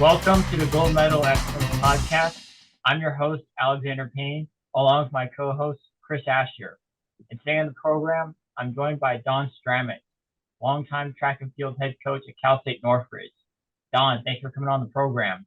Welcome to the Gold Medal Excellence Podcast. I'm your host, Alexander Payne, along with my co-host, Chris Asher. And today on the program, I'm joined by Don Strametz, longtime track and field head coach at Cal State Northridge. Don, thanks for coming on the program.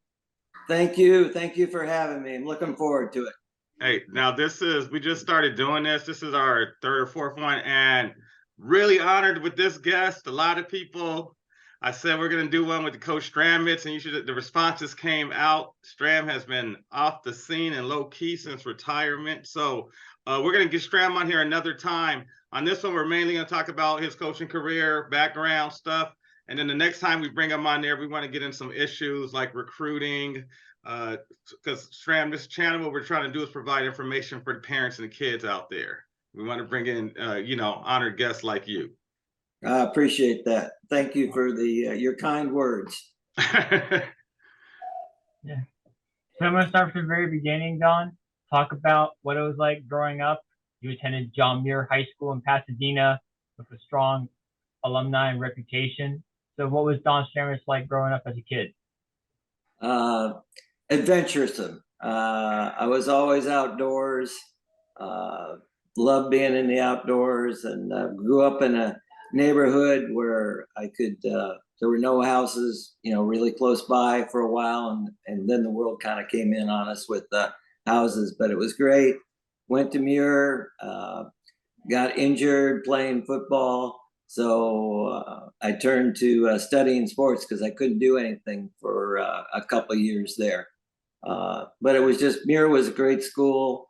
Thank you. Thank you for having me. I'm looking forward to it. Hey, now we just started doing this. This is our third or fourth one, and really honored with this guest. A lot of people, I said we're going to do one with the Coach Strametz, and the responses came out. Stram has been off the scene and low key since retirement. So we're going to get Stram on here another time. On this one, we're mainly going to talk about his coaching career, background stuff. And then the next time we bring him on there, we want to get in some issues like recruiting, because Stram, this channel, what we're trying to do is provide information for the parents and the kids out there. We want to bring in, honored guests like you. I appreciate that. Thank you for your kind words. Yeah. So I'm going to start from the very beginning, Don. Talk about what it was like growing up. You attended John Muir High School in Pasadena with a strong alumni and reputation. So what was Don Strametz like growing up as a kid? Adventuresome. I was always outdoors, loved being in the outdoors, and grew up in a neighborhood where there were no houses, really close by for a while. And then the world kind of came in on us with houses, but it was great. Went to Muir, got injured playing football. So I turned to studying sports because I couldn't do anything for a couple of years there. But it was Muir was a great school.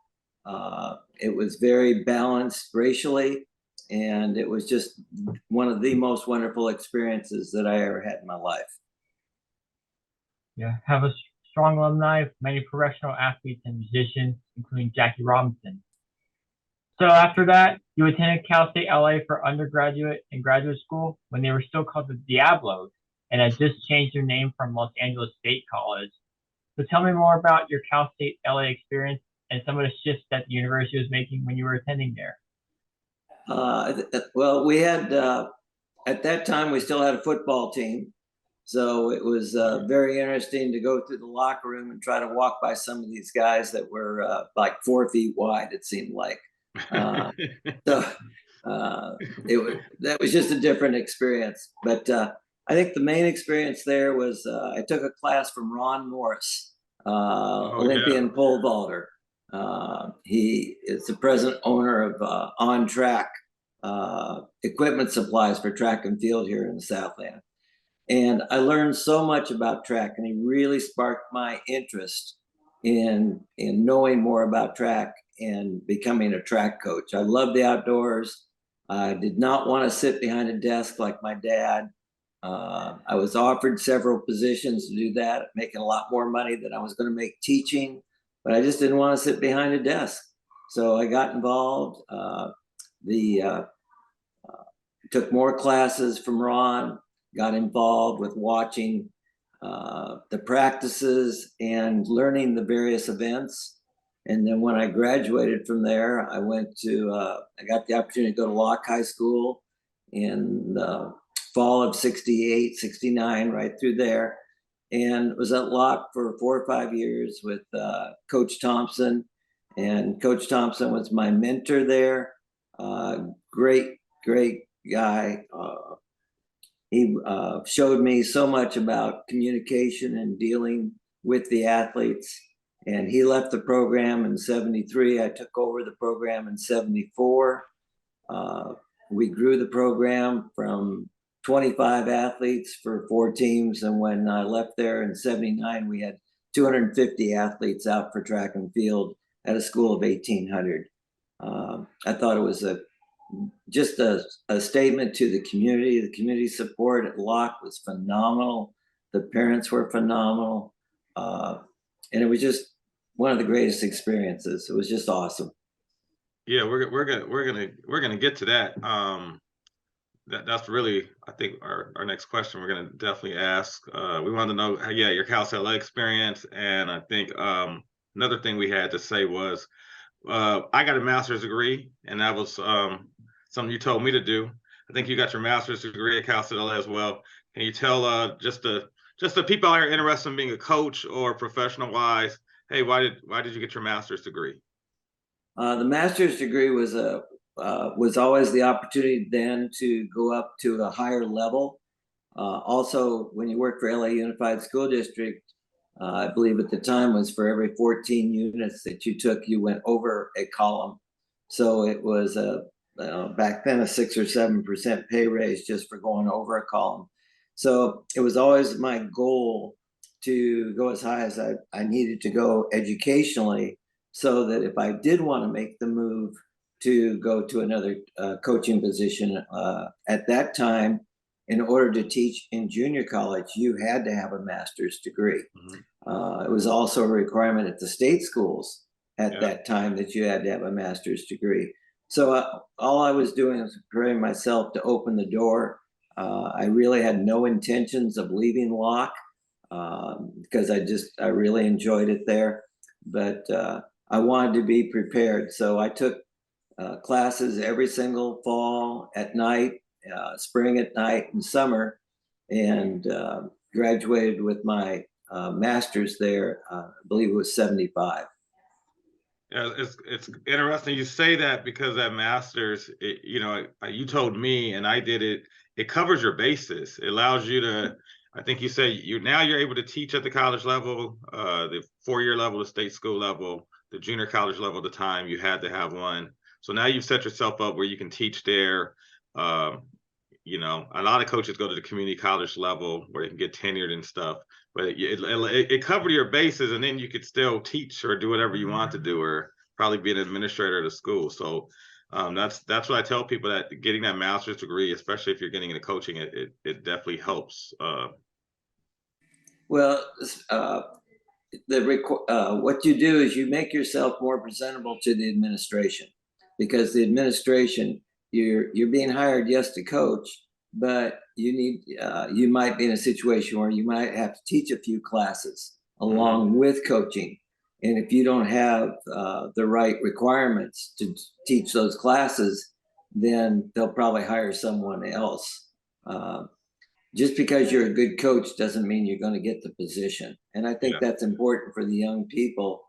It was very balanced racially, and it was just one of the most wonderful experiences that I ever had in my life. Yeah, have a strong alumni, many professional athletes and musicians, including Jackie Robinson. So after that, you attended Cal State LA for undergraduate and graduate school when they were still called the Diablos and had just changed their name from Los Angeles State College. So tell me more about your Cal State LA experience and some of the shifts that the university was making when you were attending there. Well, we had, at that time, we still had a football team. So it was very interesting to go through the locker room and try to walk by some of these guys that were like 4 feet wide, it seemed like. That was just a different experience. But I think the main experience there was I took a class from Ron Morris, Olympian pole vaulter. He is the present owner of On Track equipment supplies for track and field here in the Southland. And I learned so much about track, and he really sparked my interest in knowing more about track and becoming a track coach. I love the outdoors. I did not want to sit behind a desk like my dad. I was offered several positions to do that, making a lot more money than I was going to make teaching, but I just didn't want to sit behind a desk. So I got involved. Took more classes from Ron, got involved with watching the practices and learning the various events. And then when I graduated from there, I got the opportunity to go to Locke High School in the fall of 68, 69, right through there. And was at Locke for 4 or 5 years with Coach Thompson. And Coach Thompson was my mentor there. Great guy. He showed me so much about communication and dealing with the athletes. And he left the program in 73. I took over the program in 74. We grew the program from 25 athletes for 4 teams. And when I left there in 79, we had 250 athletes out for track and field at a school of 1,800. I thought it was just a statement to the community. The community support at Locke was phenomenal. The parents were phenomenal. And it was just one of the greatest experiences. It was just awesome. Yeah, we're gonna get to that. That's really, I think, our next question. We're gonna definitely ask. We wanted to know, your Cal State LA experience, and I think another thing we had to say was, I got a master's degree, and that was something you told me to do. I think you got your master's degree at Cal State LA as well. Can you tell just the just the people out here interested in being a coach or professional wise, hey, why did you get your master's degree? The master's degree was always the opportunity then to go up to a higher level. Also, when you work for LA Unified School District, I believe at the time was for every 14 units that you took, you went over a column. So it was back then a 6 or 7% pay raise just for going over a column. So it was always my goal to go as high as I needed to go educationally, so that if I did want to make the move to go to another coaching position at that time, in order to teach in junior college, you had to have a master's degree. It was also a requirement at the state schools at that time that you had to have a master's degree. So all I was doing was preparing myself to open the door. I really had no intentions of leaving Locke because I really enjoyed it there. But I wanted to be prepared. So I took classes every single fall at night, spring at night, and summer, and graduated with my master's there. I believe it was 75. Yeah, it's interesting you say that, because that master's, you told me, and I did it. It covers your basis. It allows you to. I think you say you're able to teach at the college level, the 4-year level, the state school level, the junior college level. At the time, you had to have one. So now you've set yourself up where you can teach there. A lot of coaches go to the community college level where they can get tenured and stuff, but it covered your bases, and then you could still teach or do whatever you want to do, or probably be an administrator at a school. So that's what I tell people, that getting that master's degree, especially if you're getting into coaching, it definitely helps. Well, what you do is you make yourself more presentable to the administration, because the administration, you're being hired, yes, to coach, but you might be in a situation where you might have to teach a few classes along with coaching. And if you don't have the right requirements to teach those classes, then they'll probably hire someone else. Just because you're a good coach doesn't mean you're going to get the position. And I think that's important for the young people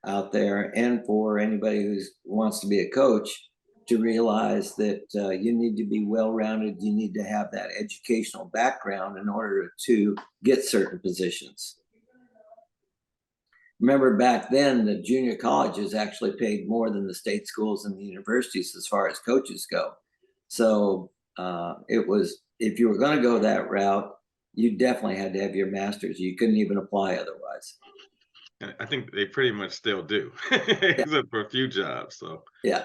out there, and for anybody who wants to be a coach, to realize that you need to be well-rounded. You need to have that educational background in order to get certain positions. Remember, back then, the junior colleges actually paid more than the state schools and the universities as far as coaches go. So it was, if you were going to go that route, you definitely had to have your master's. You couldn't even apply otherwise. I think they pretty much still do, except for a few jobs. So yeah.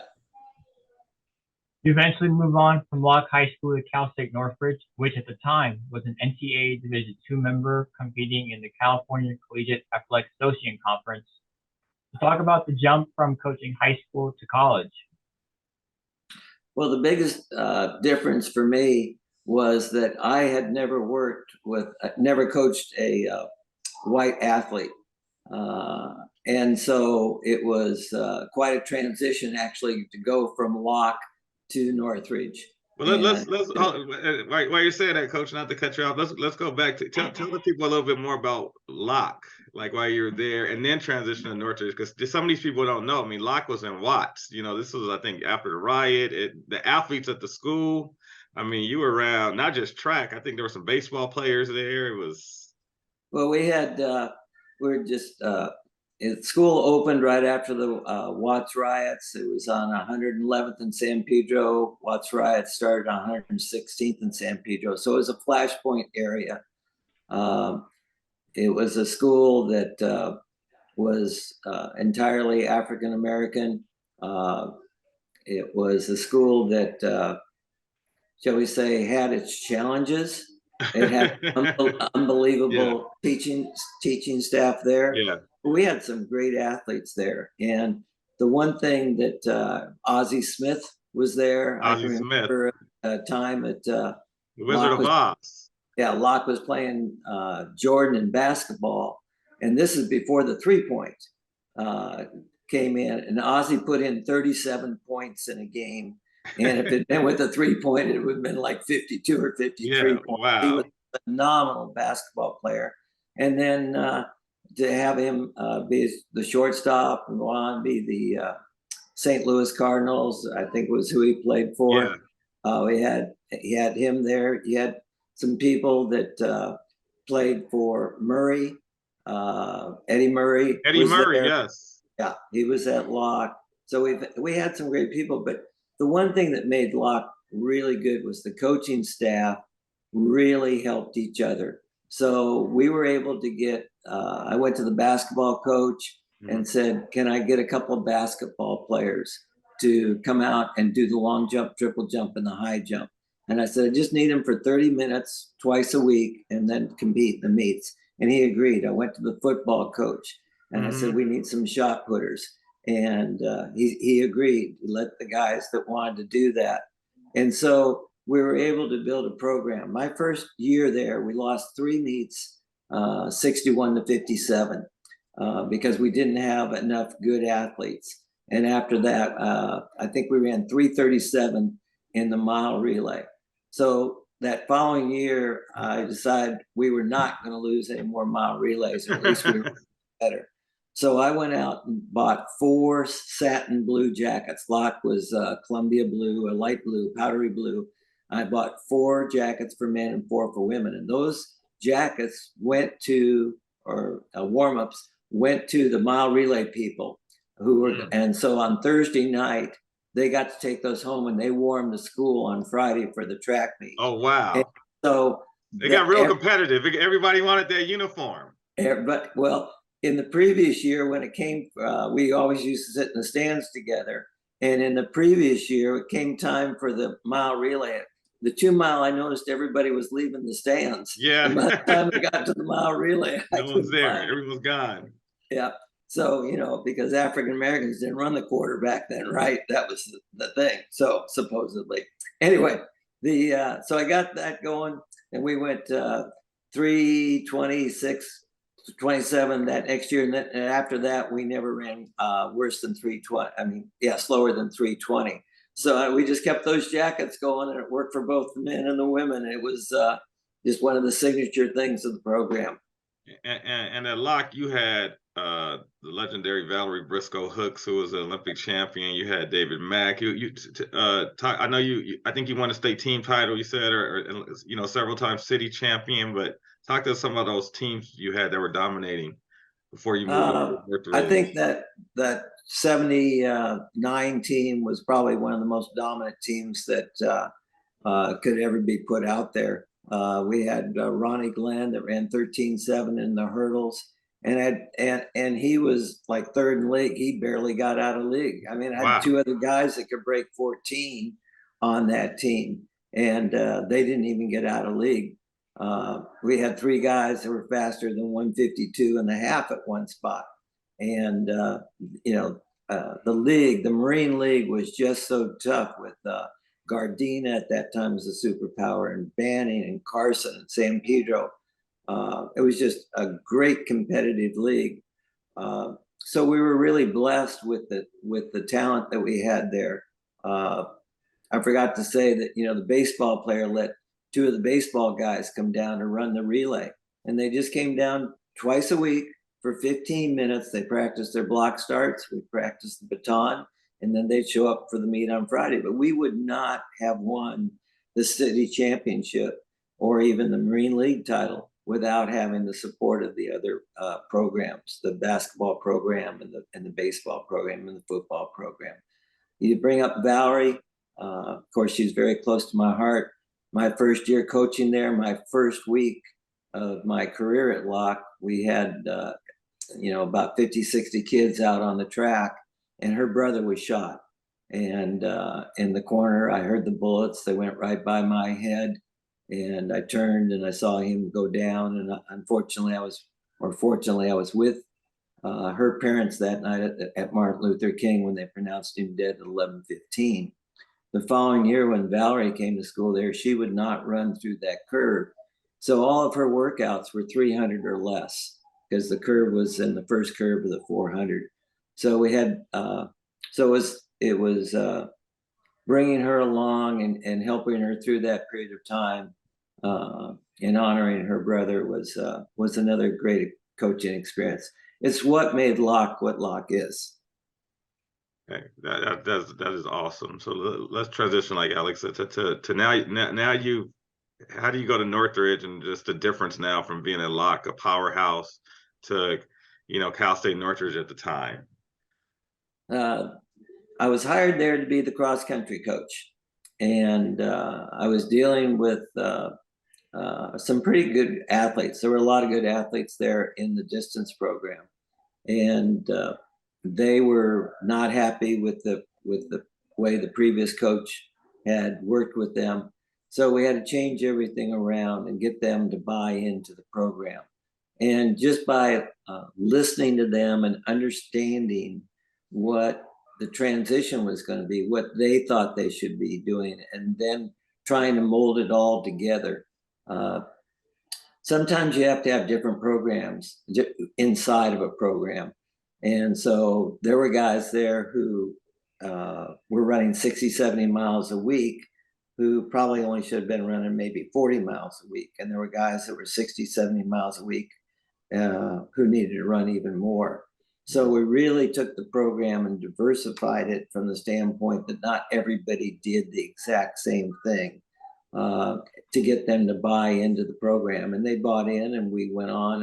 You eventually move on from Locke High School to Cal State Northridge, which at the time was an NCAA Division II member competing in the California Collegiate Athletic Association Conference. To talk about the jump from coaching high school to college. Well, the biggest difference for me was that I had never coached a white athlete. And so it was quite a transition, actually, to go from Locke to Northridge. Well, let's while you're saying that, Coach, not to cut you off, let's go back to tell the people a little bit more about Locke, like why you were there, and then transition to Northridge, because some of these people don't know. I mean, Locke was in Watts. This was, I think, after the riot. The athletes at the school. I mean, you were around not just track. I think there were some baseball players there. It was. Well, we had school opened right after the Watts riots. It was on 111th and San Pedro. Watts riots started on 116th and San Pedro. So it was a flashpoint area. It was a school that was entirely African American. It was a school that, shall we say, had its challenges. It had unbelievable teaching staff there. Yeah. We had some great athletes there. And the one thing that Ozzie Smith was there. I can remember a time at the Wizard of Oz. Yeah, Locke was playing Jordan in basketball. And this is before the 3-point came in. And Ozzie put in 37 points in a game. And if it had been with a 3-point, it would have been like 52 or 53 points. Wow. phenomenal basketball player. And then to have him be the shortstop and go on be the St. Louis Cardinals, I think was who he played for. Yeah. He had him there. He had some people that played for Murray. Eddie Murray. Eddie Murray, there. yes. Yeah, he was at Locke. So we had some great people, but the one thing that made Locke really good was the coaching staff really helped each other. So we were able to get, I went to the basketball coach and said, can I get a couple of basketball players to come out and do the long jump, triple jump, and the high jump? And I said, I just need them for 30 minutes twice a week and then compete in the meets. And he agreed. I went to the football coach and I said, we need some shot putters. And he agreed. He let the guys that wanted to do that. And so we were able to build a program. My first year there, we lost 3 meets, 61 to 57, because we didn't have enough good athletes. And after that, I think we ran 3:37 in the mile relay. So that following year, I decided we were not going to lose any more mile relays, or at least we were better. So I went out and bought 4 satin blue jackets. Locke was Columbia blue, a light blue, powdery blue. I bought 4 jackets for men and 4 for women. And those jackets went to, or warm-ups, went to the mile relay people who were, and so on Thursday night, they got to take those home and they wore them to school on Friday for the track meet. Oh, wow. And so they got real competitive. Everybody wanted their uniform. But, well, in the previous year, when it came, we always used to sit in the stands together. And in the previous year, it came time for the mile relay. The 2 mile, I noticed everybody was leaving the stands. Yeah. And by the time we got to the mile relay, no one's there. Everyone's gone. Yeah. So, because African Americans didn't run the quarter back then, right? That was the thing. So supposedly. Anyway, so I got that going, and we went 3:26. 27 that next year, and then after that we never ran worse than 3:20. Slower than 3:20. So we just kept those jackets going, and it worked for both the men and the women. It was just one of the signature things of the program. And at Locke, you had the legendary Valerie Briscoe Hooks, who was an Olympic champion. You had David Mack. I know I think you won a state team title. You said, or several times city champion. But talk to us some of those teams you had that were dominating before you moved to Northridge. I think that 79 team was probably one of the most dominant teams that could ever be put out there. We had Ronnie Glenn that ran 13.7 in the hurdles, and he was like 3rd in league. He barely got out of league. I had 2 other guys that could break 14 on that team, and they didn't even get out of league. We had 3 guys that were faster than 152.5 at one spot. And, the league, the Marine League, was just so tough with Gardena at that time was a superpower, and Banning and Carson and San Pedro. It was just a great competitive league. So we were really blessed with the talent that we had there. I forgot to say that, the baseball player let 2 of the baseball guys come down to run the relay, and they just came down twice a week for 15 minutes. They practiced their block starts. We practiced the baton, and then they'd show up for the meet on Friday. But we would not have won the city championship or even the Marine League title without having the support of the other programs, the basketball program and the baseball program and the football program. You bring up Valerie. Of course, she's very close to my heart. My first year coaching there, my first week of my career at Locke, we had, about 50, 60 kids out on the track, and her brother was shot. And in the corner, I heard the bullets. They went right by my head, and I turned and I saw him go down. And fortunately, I was with her parents that night at Martin Luther King when they pronounced him dead at 11:15. The following year, when Valerie came to school there, she would not run through that curve. So all of her workouts were 300 or less, because the curve was in the first curve of the 400. So we had, it was bringing her along and helping her through that period of time. in honoring her brother was another great coaching experience. It's what made Locke what Locke is. Okay, that is awesome. So let's transition, like Alex said, to now you. How do you go to Northridge, and just the difference now from being a Locke, a Powerhouse, to Cal State Northridge at the time? I was hired there to be the cross country coach, and I was dealing with some pretty good athletes. There were a lot of good athletes there in the distance program, and they were not happy with the way the previous coach had worked with them. So we had to change everything around and get them to buy into the program. And just by listening to them and understanding what the transition was going to be, what they thought they should be doing, and then trying to mold it all together. Sometimes you have to have different programs inside of a program. And so there were guys there who were running 60, 70 miles a week, who probably only should have been running maybe 40 miles a week. And there were guys that were 60, 70 miles a week who needed to run even more. So we really took the program and diversified it from the standpoint that not everybody did the exact same thing to get them to buy into the program. And they bought in, and we went on.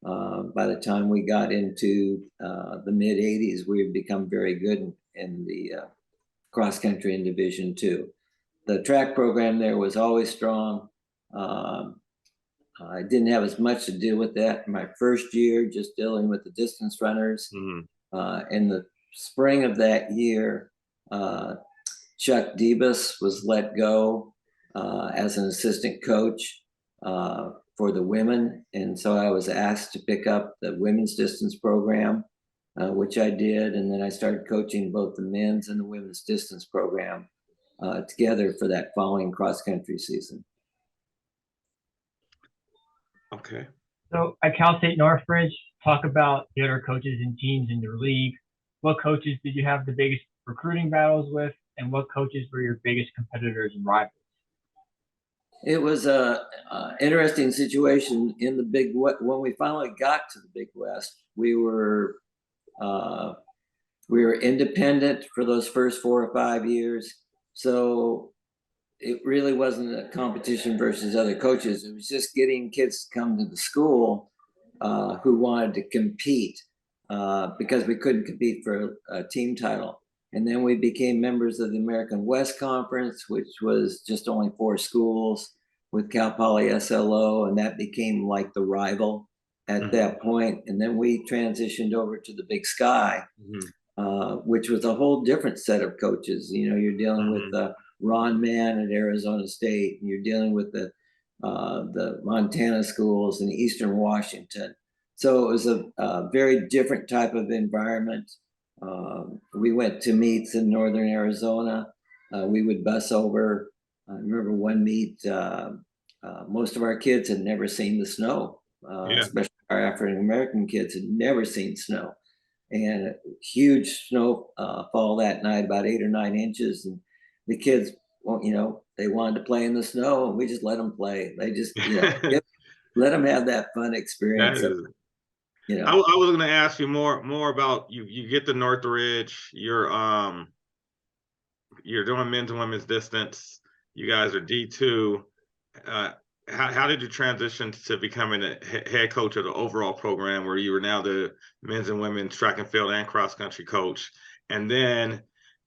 And by the time we got into the mid 80s, we had become very good in the cross country in Division II. The track program there was always strong. I didn't have as much to deal with that in my first year, just dealing with the distance runners. Mm-hmm. In the spring of that year, Chuck Debus was let go as an assistant coach for the women. And so I was asked to pick up the women's distance program, which I did. And then I started coaching both the men's and the women's distance program together for that following cross country season. Okay. So at Cal State Northridge, talk about the other coaches and teams in your league. What coaches did you have the biggest recruiting battles with, and what coaches were your biggest competitors and rivals? It was a interesting situation in the Big West. When we finally got to the Big West, we were independent for those first 4 or 5 years. So it really wasn't a competition versus other coaches. It was just getting kids to come to the school who wanted to compete because we couldn't compete for a team title. And then we became members of the American West Conference, which was just only 4 schools with Cal Poly SLO, and that became like the rival at mm-hmm. that point. And then we transitioned over to the Big Sky, mm-hmm. Which was a whole different set of coaches. You're dealing mm-hmm. with Ron Mann at Arizona State, and you're dealing with the Montana schools in Eastern Washington. So it was a very different type of environment. We went to meets in northern Arizona. We would bus over. I remember one meet, most of our kids had never seen the snow, especially our African American kids had never seen snow. And a huge snow fall that night, about 8 or 9 inches. And the kids, well, they wanted to play in the snow, and we just let them play. They just, let them have that fun experience. I was going to ask you more about you. You get to Northridge. You're doing men's and women's distance. You guys are D2. How did you transition to becoming a head coach of the overall program, where you were now the men's and women's track and field and cross country coach? And then,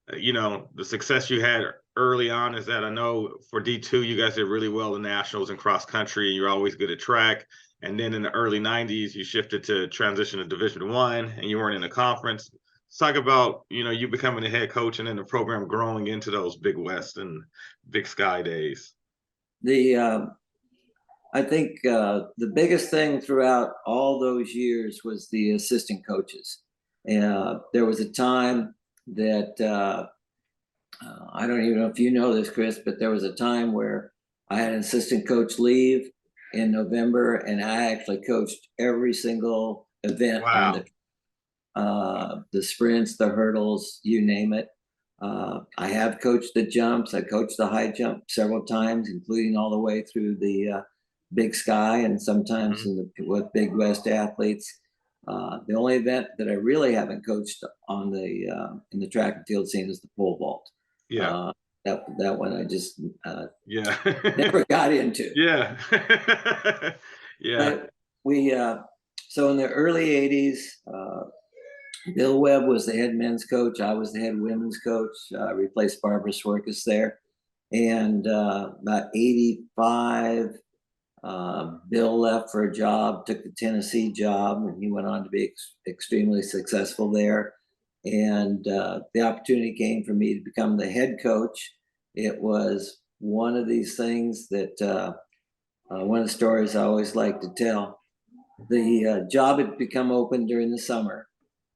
the success you had early on is that I know for D2, you guys did really well in nationals and cross country, and you're always good at track. And then in the early 90s, you shifted to transition to Division I, and you weren't in the conference. Let's talk about, you becoming a head coach and then the program growing into those Big West and Big Sky days. I think the biggest thing throughout all those years was the assistant coaches. There was a time that I don't even know if you know this, Chris, but there was a time where I had an assistant coach leave in November, and I actually coached every single event on the sprints, the hurdles, you name it. I have coached the jumps. I coached the high jump several times, including all the way through the Big Sky and sometimes with Big West athletes. The only event that I really haven't coached on in the track and field scene is the pole vault. Yeah. That one I just Yeah. never got into. Yeah. Yeah. But we so in the early 80s, Bill Webb was the head men's coach. I was the head women's coach. Replaced Barbara Swerkis there. And about 85, Bill left for a job, took the Tennessee job, and he went on to be extremely successful there. And the opportunity came for me to become the head coach. It was one of these things that one of the stories I always like to tell. The job had become open during the summer,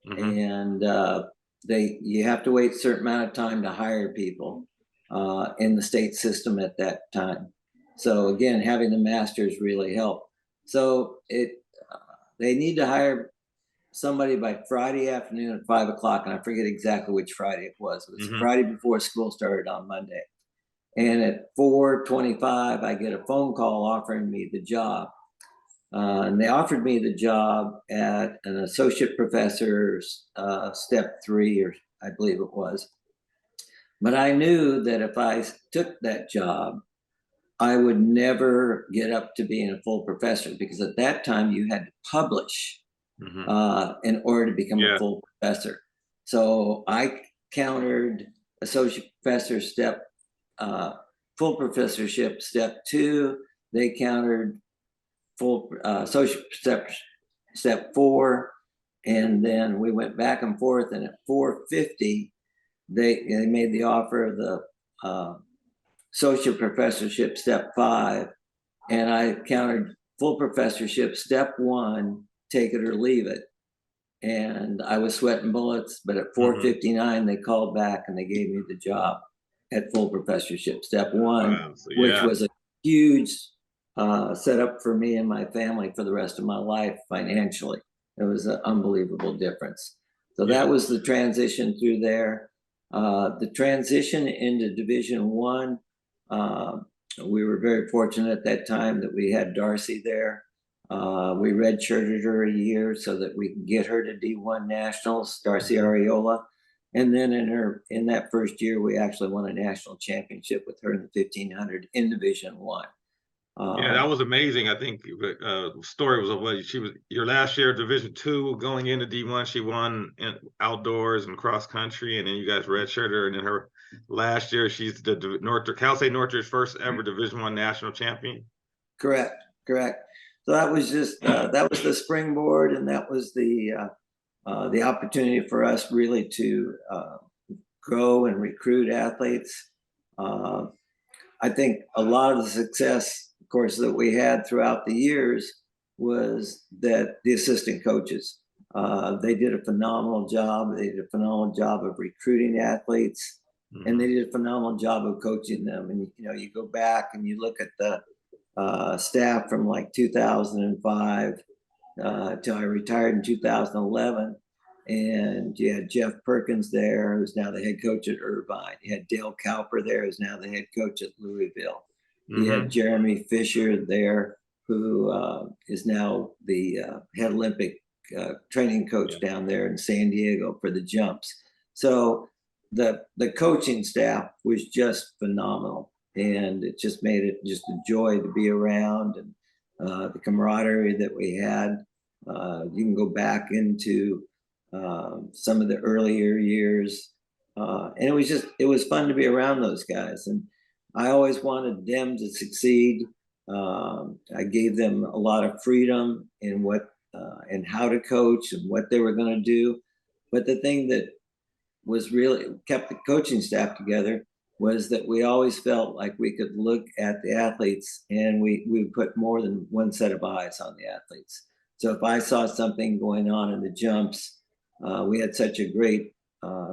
and you have to wait a certain amount of time to hire people in the state system at that time. So again, having the masters really helped. So they need to hire somebody by Friday afternoon at 5 o'clock, and I forget exactly which Friday it was. It was Friday before school started on Monday. And at 4:25, I get a phone call offering me the job. And they offered me the job at an associate professor's step 3, or I believe it was. But I knew that if I took that job, I would never get up to being a full professor, because at that time you had to publish in order to become a full professor. So I countered associate professor full professorship step 2. They countered full associate step 4, and then we went back and forth. And at 4:50, they made the offer of the associate professorship step 5, and I countered full professorship step 1, take it or leave it. And I was sweating bullets, but at 4:59 they called back and they gave me the job at full professorship step 1, which was a huge setup for me and my family for the rest of my life financially. It was an unbelievable difference. So that was the transition through there. The transition into Division I, we were very fortunate at that time that we had Darcy there. We redshirted her a year so that we could get her to D1 Nationals, Darcy Ariola. And then in that first year, we actually won a national championship with her in the 1500 in Division I. Yeah, that was amazing. I think story was what she was your last year of Division II going into D1. She won in outdoors and cross country, and then you guys redshirted her. And then her last year, she's the Cal State Northridge's first ever Division I national champion. Correct. So that was just that was the springboard, and that was the opportunity for us really to grow and recruit athletes. I think a lot of the success, of course, that we had throughout the years was that the assistant coaches, they did a phenomenal job. They did a phenomenal job of recruiting athletes, and they did a phenomenal job of coaching them. And, you go back and you look at the staff from like 2005 till I retired in 2011. And you had Jeff Perkins there, who's now the head coach at Irvine. You had Dale Cowper there, who's now the head coach at Louisville. You had Jeremy Fisher there, who is now the head Olympic training coach down there in San Diego for the jumps. So the coaching staff was just phenomenal, and it just made it just a joy to be around, and the camaraderie that we had. You can go back into some of the earlier years, and it was fun to be around those guys, and I always wanted them to succeed. I gave them a lot of freedom in what and how to coach and what they were going to do. But the thing that was really kept the coaching staff together was that we always felt like we could look at the athletes, and we put more than one set of eyes on the athletes. So if I saw something going on in the jumps, we had such a great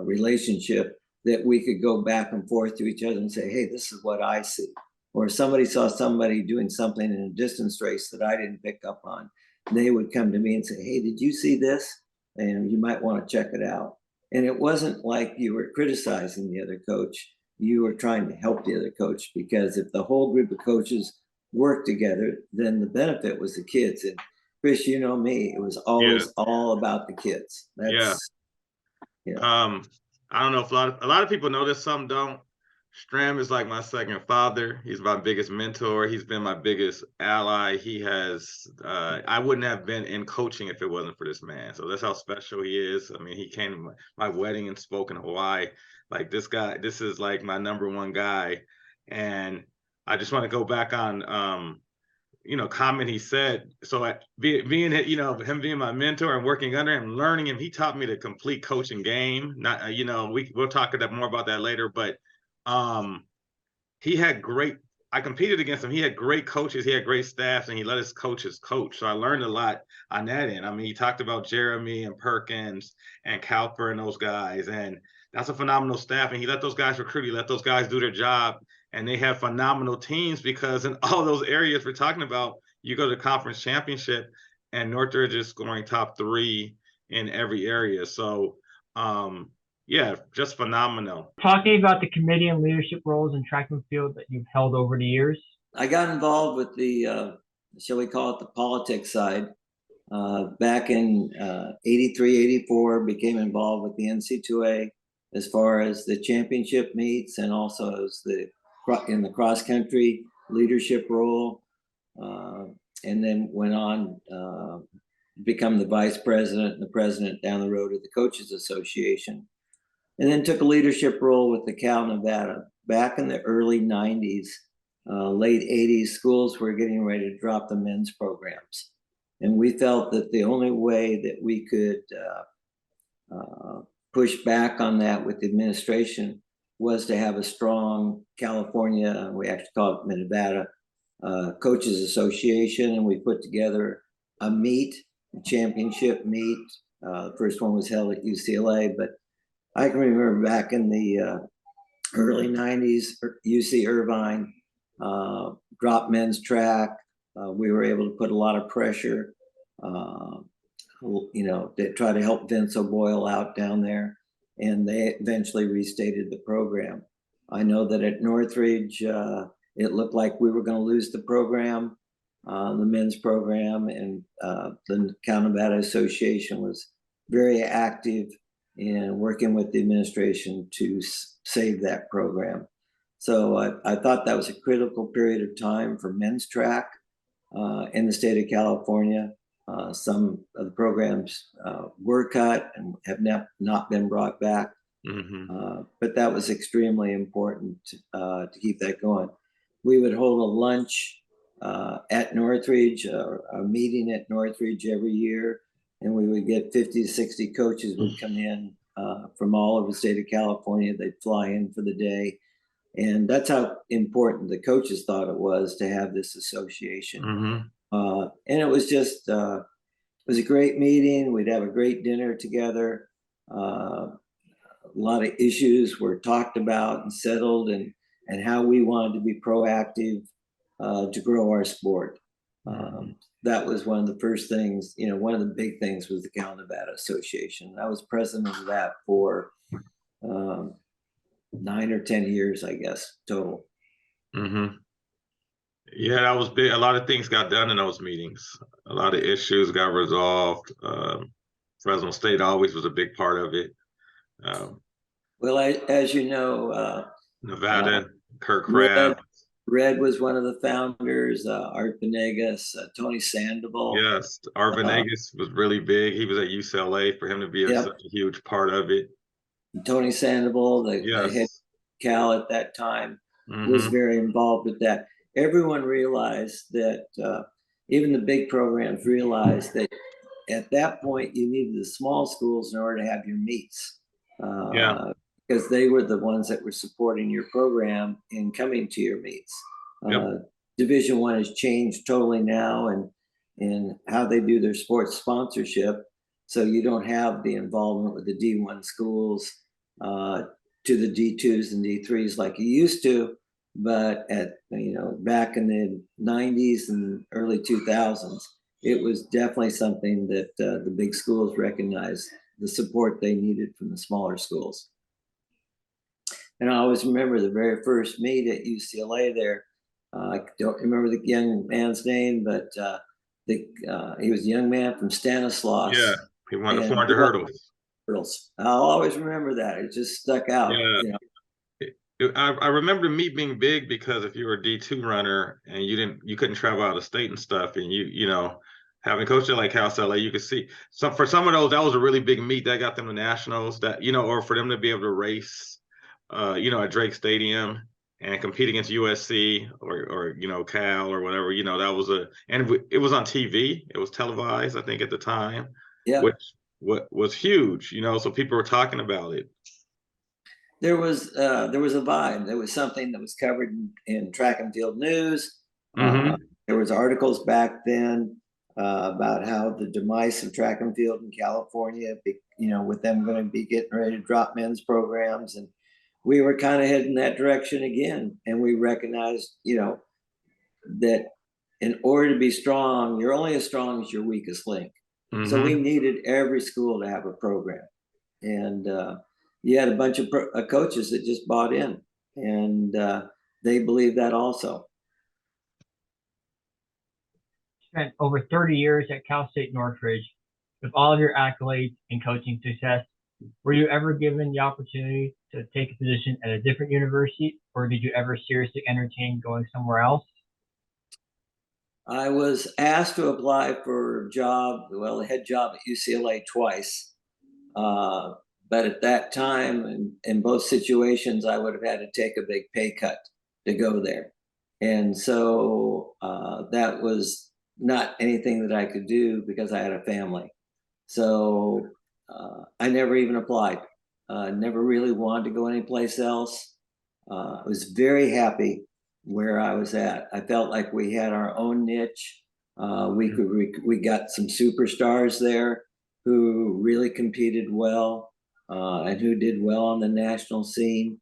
relationship that we could go back and forth to each other and say, hey, this is what I see. Or if somebody saw somebody doing something in a distance race that I didn't pick up on, they would come to me and say, hey, did you see this? And you might want to check it out. And it wasn't like you were criticizing the other coach. You were trying to help the other coach, because if the whole group of coaches work together, then the benefit was the kids. And Chris, you know me, it was always all about the kids. That's I don't know if a lot of people know this, some don't. Stram is like my second father. He's my biggest mentor. He's been my biggest ally. He has, I wouldn't have been in coaching if it wasn't for this man. So that's how special he is. I mean, he came to my wedding and spoke in Hawaii. Like this guy, this is like my #1 guy. And I just want to go back on, comment he said. So being, him being my mentor and working under him, learning him, he taught me the complete coaching game. Not, we'll talk more about that later, but he had I competed against him. He had great coaches, he had great staff, and he let his coaches coach. So I learned a lot on that end. I mean, he talked about Jeremy and Perkins and Cowper and those guys, and that's a phenomenal staff. And he let those guys recruit, he let those guys do their job, and they have phenomenal teams because in all those areas we're talking about, you go to the conference championship and Northridge is scoring top 3 in every area. So yeah, just phenomenal. Talking about the committee and leadership roles in track and field that you've held over the years. I got involved with the, shall we call it the politics side, back in 83, 84, became involved with the NC2A as far as the championship meets and also as in the cross country leadership role. And then went on become the vice president and the president down the road of the Coaches Association. And then took a leadership role with the Cal Nevada. Back in the early 90s, late 80s, schools were getting ready to drop the men's programs. And we felt that the only way that we could push back on that with the administration was to have a strong California, we actually call it Nevada, Coaches Association. And we put together a championship meet. The first one was held at UCLA, but I can remember back in the early 90s, UC Irvine dropped men's track. We were able to put a lot of pressure, to try to help Vince O'Boyle out down there. And they eventually restated the program. I know that at Northridge, it looked like we were going to lose the program, the men's program, and the Cal Nevada Association was very active in working with the administration to save that program. So I thought that was a critical period of time for men's track in the state of California. Some of the programs were cut and have not been brought back. Mm-hmm. But that was extremely important to keep that going. We would hold a lunch at Northridge, a meeting at Northridge every year. And we would get 50 to 60 coaches would come in from all over the state of California. They'd fly in for the day. And that's how important the coaches thought it was to have this association. Mm-hmm. And it was just, it was a great meeting. We'd have a great dinner together. A lot of issues were talked about and settled, and how we wanted to be proactive to grow our sport. That was one of the first things, one of the big things was the Cal Nevada Association. I was president of that for 9 or 10 years, I guess, total. Mm-hmm. Yeah, that was big. A lot of things got done in those meetings. A lot of issues got resolved. Fresno State always was a big part of it. Well, as you know, Nevada, Kirk Craft. Red was one of the founders, Art Venegas, Tony Sandoval. Yes, Art Venegas was really big. He was at UCLA. For him to be such a huge part of it. Tony Sandoval, the head Cal at that time, was very involved with that. Everyone realized that, even the big programs realized that at that point you needed the small schools in order to have your meets. Because they were the ones that were supporting your program in coming to your meets. Division I has changed totally now, and how they do their sports sponsorship. So you don't have the involvement with the D1 schools to the D2s and D3s like you used to. But back in the 90s and early 2000s, it was definitely something that the big schools recognized the support they needed from the smaller schools. And I always remember the very first meet at UCLA there, I don't remember the young man's name, but he was a young man from Stanislaus. Yeah, he won the And 400 hurdles. hurdles. I'll always remember that. It just stuck out. Yeah. You know, I remember the meet being big because if you were a D2 runner and you couldn't travel out of state and stuff, and you know, having coached at like House LA, you could see for some of those that was a really big meet that got them to nationals, that you know, or for them to be able to race, you know, at Drake Stadium and compete against USC or you know Cal or whatever, you know, that was it was on TV, it was televised, I think at the time, yeah. which what was huge, you know, so people were talking about it. There was a vibe. There was something that was covered in track and field news. There was articles back then about how the demise of track and field in California, you know, with them going to be getting ready to drop men's programs, and we were kind of heading that direction again. And we recognized, you know, that in order to be strong, you're only as strong as your weakest link. So we needed every school to have a program, and you had a bunch of coaches that just bought in, and they believe that also. Spent over 30 years at Cal State Northridge. With all of your accolades and coaching success, were you ever given the opportunity to take a position at a different university, or did you ever seriously entertain going somewhere else? I was asked to apply for a job, well, a head job at UCLA twice. But at that time, in both situations, I would have had to take a big pay cut to go there. And so that was not anything that I could do because I had a family. So I never even applied. Never really wanted to go anyplace else. I was very happy where I was at. I felt like we had our own niche. We got some superstars there who really competed well. And who did well on the national scene.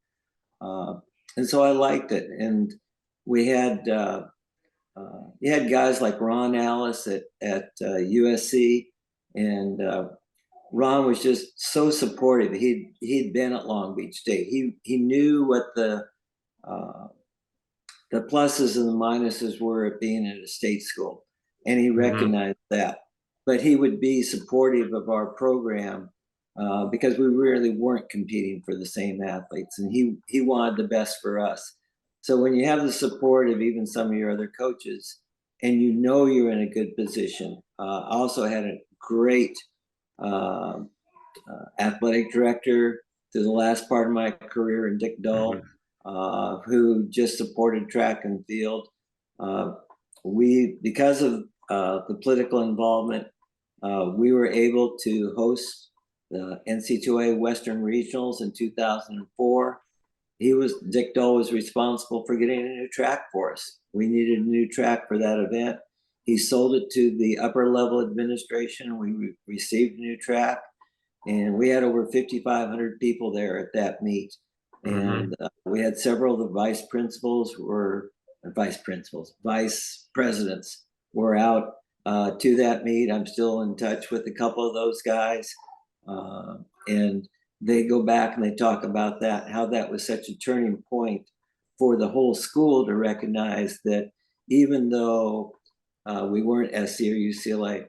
And so I liked it. And we had guys like Ron Alice at USC, and Ron was just so supportive. He'd been at Long Beach State. He knew what the pluses and the minuses were of being at a state school, and he recognized that. But he would be supportive of our program. Because we really weren't competing for the same athletes, and he wanted the best for us. So when you have the support of even some of your other coaches, and you know you're in a good position, I also had a great athletic director through the last part of my career in Dick Dull, who just supported track and field. Because of the political involvement, we were able to host the NC2A Western Regionals in 2004. Dick Dull was responsible for getting a new track for us. We needed a new track for that event. He sold it to the upper level administration. We received a new track, and we had over 5,500 people there at that meet. And we had several of the vice presidents were out to that meet. I'm still in touch with a couple of those guys. And they go back and they talk about that, how that was such a turning point for the whole school to recognize that even though we weren't SC or UCLA,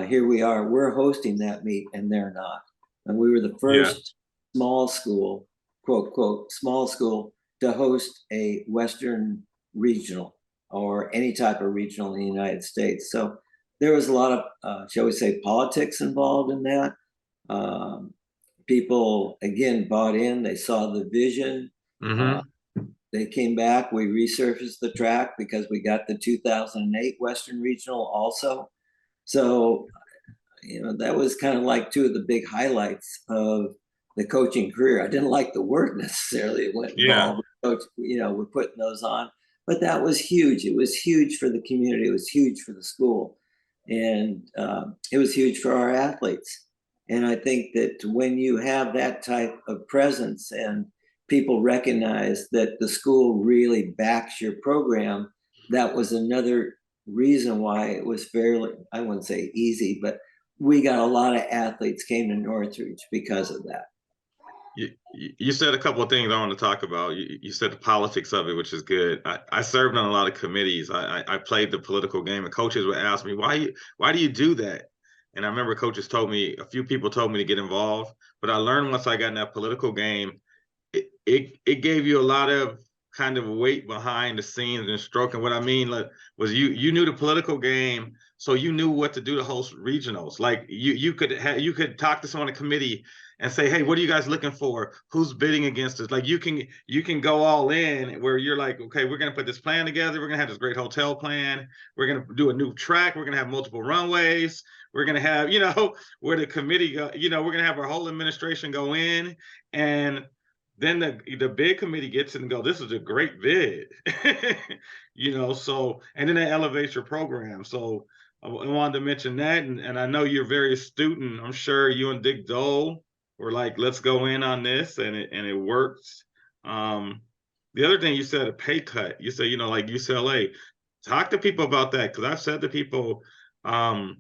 here we are, we're hosting that meet and they're not. And we were the first small school, quote, quote, small school to host a Western regional or any type of regional in the United States. So there was a lot of, shall we say, politics involved in that. People again bought in. They saw the vision. They came back. We resurfaced the track because we got the 2008 Western Regional also. So, you know, that was kind of like two of the big highlights of the coaching career. I didn't like the work necessarily. It went involved. Coach, you know, we're putting those on, but that was huge. It was huge for the community. It was huge for the school, and it was huge for our athletes. And I think that when you have that type of presence and people recognize that the school really backs your program, that was another reason why it was fairly, I wouldn't say easy, but we got a lot of athletes came to Northridge because of that. You said a couple of things I want to talk about. You said the politics of it, which is good. I served on a lot of committees. I played the political game, and coaches would ask me, why do you do that? And I remember coaches told me, a few people told me to get involved, but I learned once I got in that political game, it gave you a lot of kind of weight behind the scenes and stroke. And what I mean was you knew the political game, so you knew what to do to host regionals. Like you could talk to someone on a committee and say, hey, what are you guys looking for? Who's bidding against us? Like you can go all in where you're like, okay, we're gonna put this plan together. We're gonna have this great hotel plan. We're gonna do a new track. We're gonna have multiple runways. We're gonna have, where the committee go, we're gonna have our whole administration go in, and then the bid committee gets it and go, this is a great bid. So, and then that elevates your program. So I wanted to mention that, and I know you're very astute, and I'm sure you and Dick Dole were like, let's go in on this, and it works. The other thing you said, a pay cut. You said, like UCLA. Talk to people about that, because I've said to people, the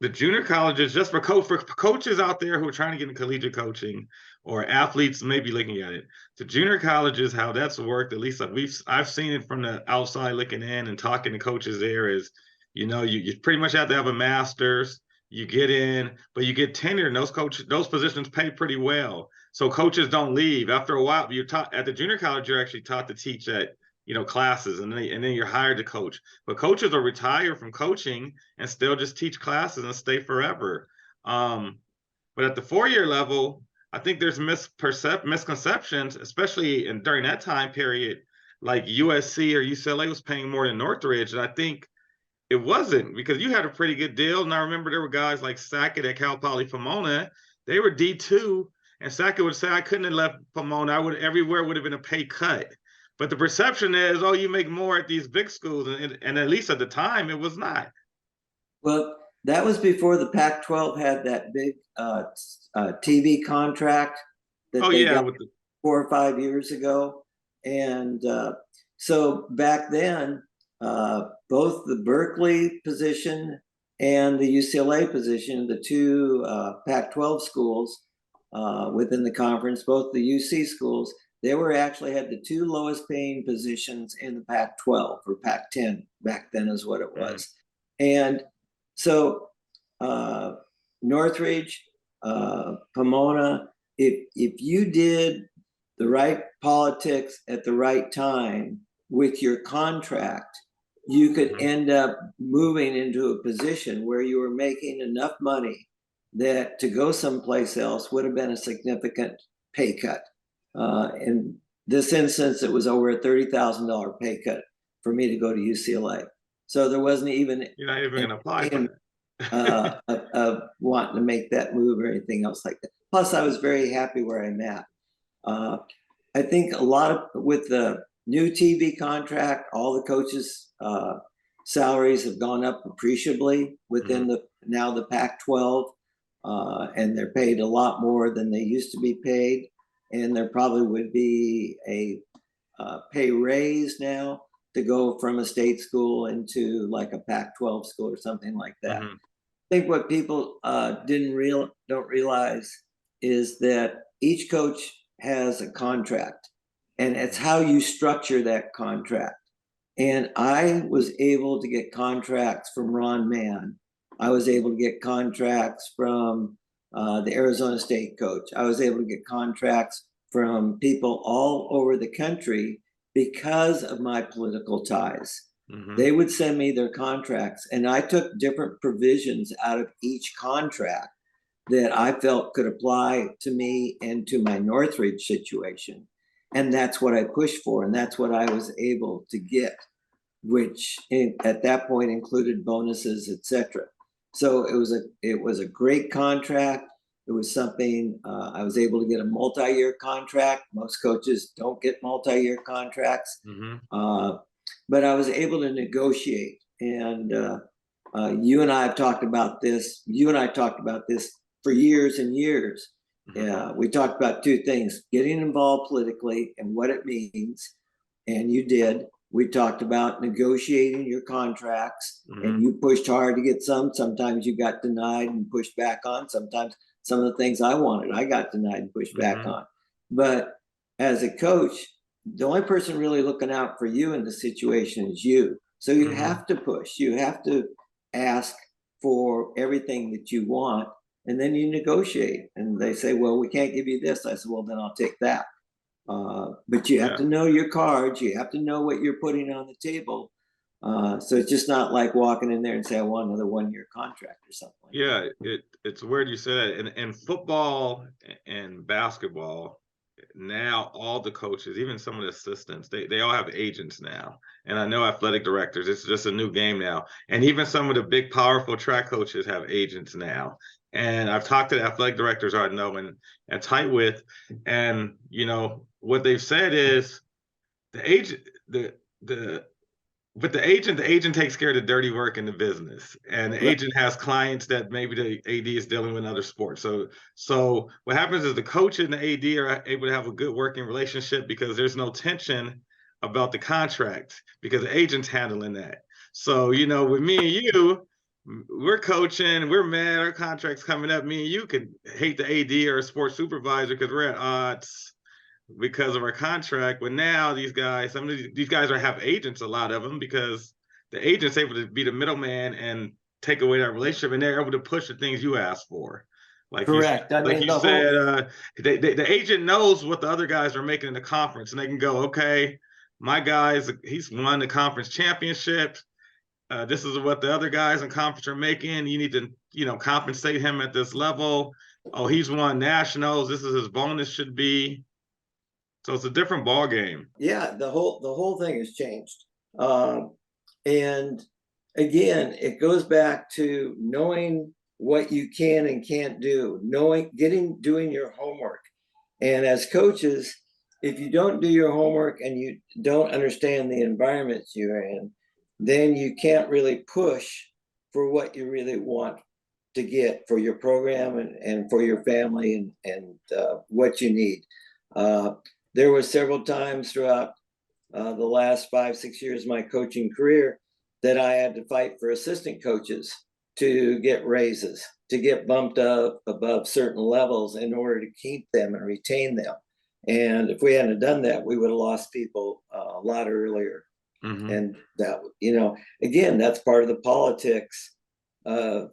junior colleges, just for coaches out there who are trying to get into collegiate coaching, or athletes maybe looking at it, the junior colleges, how that's worked, at least I've seen it from the outside looking in and talking to coaches there, is, you pretty much have to have a master's, you get in, but you get tenure, and those positions pay pretty well. So coaches don't leave. After a while, you're taught at the junior college, you're actually taught to teach at classes, and then you're hired to coach. But coaches will retire from coaching and still just teach classes and stay forever. But at the 4-year level, I think there's misconceptions, especially during that time period, like USC or UCLA was paying more than Northridge. And I think it wasn't, because you had a pretty good deal. And I remember there were guys like Sackett at Cal Poly Pomona. They were D2, and Sackett would say, I couldn't have left Pomona. Everywhere would have been a pay cut. But the perception is, oh, you make more at these big schools. And at least at the time, it was not. Well, that was before the Pac-12 had that big TV contract that they got 4 or 5 years ago. And so back then, both the Berkeley position and the UCLA position, the two Pac-12 schools within the conference, both the UC schools, they actually had the 2 lowest paying positions in the Pac-12, or Pac-10 back then is what it was. And so Northridge, Pomona, if you did the right politics at the right time with your contract, you could end up moving into a position where you were making enough money that to go someplace else would have been a significant pay cut. In this instance, it was over a $30,000 pay cut for me to go to UCLA. So there wasn't even, you're not even going to apply for that. of wanting to make that move or anything else like that. Plus, I was very happy where I'm at. I think a lot of, with the new TV contract, all the coaches' salaries have gone up appreciably within now the Pac-12, and they're paid a lot more than they used to be paid. And there probably would be a pay raise now to go from a state school into like a Pac-12 school or something like that. I think what people don't realize is that each coach has a contract, and it's how you structure that contract. And I was able to get contracts from Ron Mann. I was able to get contracts from the Arizona State coach. I was able to get contracts from people all over the country because of my political ties. They would send me their contracts, and I took different provisions out of each contract that I felt could apply to me and to my Northridge situation. And that's what I pushed for, and that's what I was able to get, which at that point included bonuses, etc. So it was a great contract. It was something I was able to get a multi-year contract. Most coaches don't get multi-year contracts, but I was able to negotiate. And you and I have talked about this. You and I talked about this for years and years. We talked about 2 things: getting involved politically and what it means, and you did. We talked about negotiating your contracts, and you pushed hard to get some. Sometimes you got denied and pushed back on. Sometimes some of the things I wanted, I got denied and pushed back on. But as a coach, the only person really looking out for you in the situation is you. So you have to push. You have to ask for everything that you want, and then you negotiate. And they say, well, we can't give you this. I said, well, then I'll take that. But you have to know your cards. You have to know what you're putting on the table. So it's just not like walking in there and say, I want another 1-year contract or something. Yeah, it's weird you said that. In football and basketball, now all the coaches, even some of the assistants, they all have agents now. And I know athletic directors, it's just a new game now. And even some of the big, powerful track coaches have agents now. And I've talked to the athletic directors I know and tight with, and you know what they've said is the agent, but the agent takes care of the dirty work in the business, and the agent has clients that maybe the AD is dealing with in other sports. So what happens is the coach and the AD are able to have a good working relationship because there's no tension about the contract because the agent's handling that. So, you know, with me and you, we're coaching, we're mad, our contract's coming up. Me and you could hate the AD or a sports supervisor because we're at odds because of our contract. But now these guys, some of these guys have agents, a lot of them, because the agent's able to be the middleman and take away that relationship, and they're able to push the things you ask for. Like correct. You said, the agent knows what the other guys are making in the conference, and they can go, okay, my guy's, he's won the conference championship. This is what the other guys in conference are making. You need to, you know, compensate him at this level. Oh, he's won nationals. This is his bonus should be. So it's a different ball game. Yeah, the whole thing has changed. And again, it goes back to knowing what you can and can't do, doing your homework. And as coaches, if you don't do your homework and you don't understand the environments you're in, then you can't really push for what you really want to get for your program and for your family and what you need. There were several times throughout the last 5-6 years of my coaching career that I had to fight for assistant coaches to get raises, to get bumped up above certain levels in order to keep them and retain them. And if we hadn't done that, we would have lost people a lot earlier. And that, you know, again, that's part of the politics of